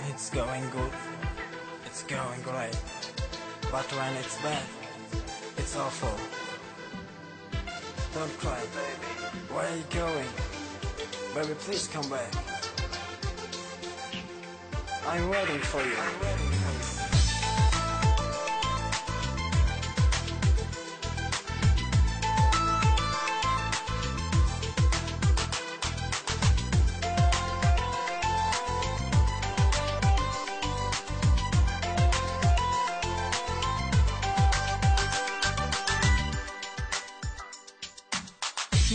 It's going good, it's going great. But when it's bad, it's awful. Don't cry, baby. Where are you going? Baby, please come back. I'm waiting for you.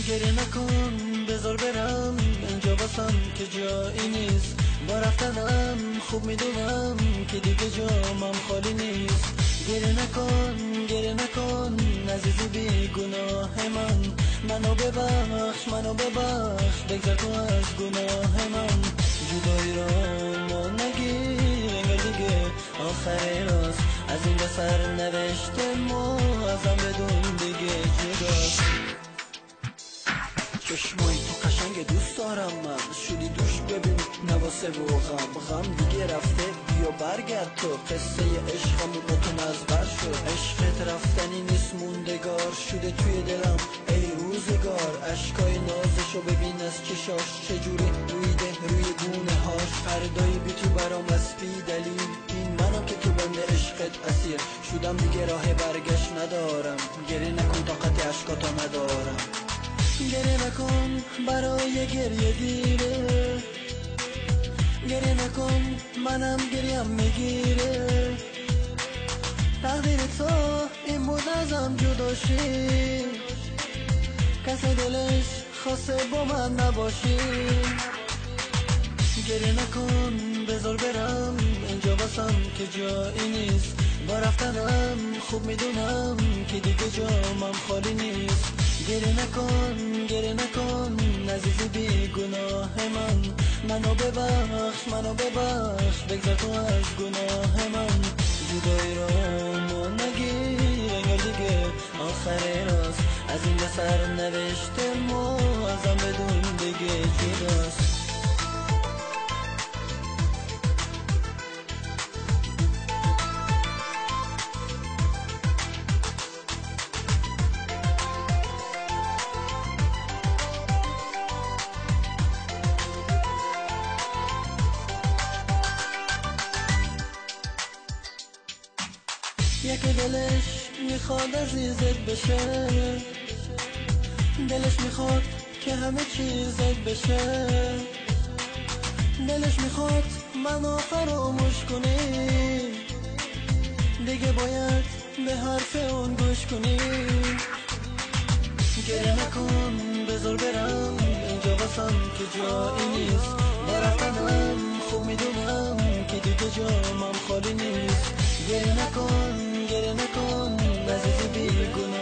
گریه نکن بذار برم اینجا باسم که جایی نیست با رفتنم خوب میدونم که دیگه جامم خالی نیست گریه نکن عزیزی بی گناه منو ببخش بگذر تو از گناه من جدایی را ما نگیر انگار دیگه آخر راست از این به سر نوشته ما ازم بدون دیگه جداست چشمایی تو قشنگ دوست دارم من شدی دوش ببین نواسه و غم دیگه رفته بیا برگرد تو قصه عشقمون متنزبر شد عشقت رفتنی نیست موندگار شده توی دلم ای روزگار اشکای نازشو ببین از چشاش چجوری رویده روی گونه هاش فردایی بی تو برام از بی دلیل این منم که تو بند عشقت اسیر شدم دیگه راه برگشت ندارم گریه نکن طاقت اشکاتو ندارم گریه نکن برای گریه دیره گریه نکن منم گریم میگیره تقدیر تو این بود ازم جدا شی کسی دلش خواسته با من نباشی گریه نکن بذار برم اینجا باسم که جایی نیست با رفتنم خوب میدونم که دیگه جامم خالی نیست گریه نکن عزیزی بی گناه منو ببخش بگذر تو از گناه من جدایی را ما نگیر انگار دیگه آخر راست از این به سر نوشته ما ازم بدون دیگه جداست یکی دلش میخواد عزیزت بشه دلش میخواد که همه چیزت بشه دلش میخواد منو فراموش کنی دیگه باید به حرف اون گوش کنی گریه نکن بذار برم اینجا باسم که جایی نیست برفتنم خوب میدونم که دیگه جامم خالی نیست گریه نکن عزیزی بی گناه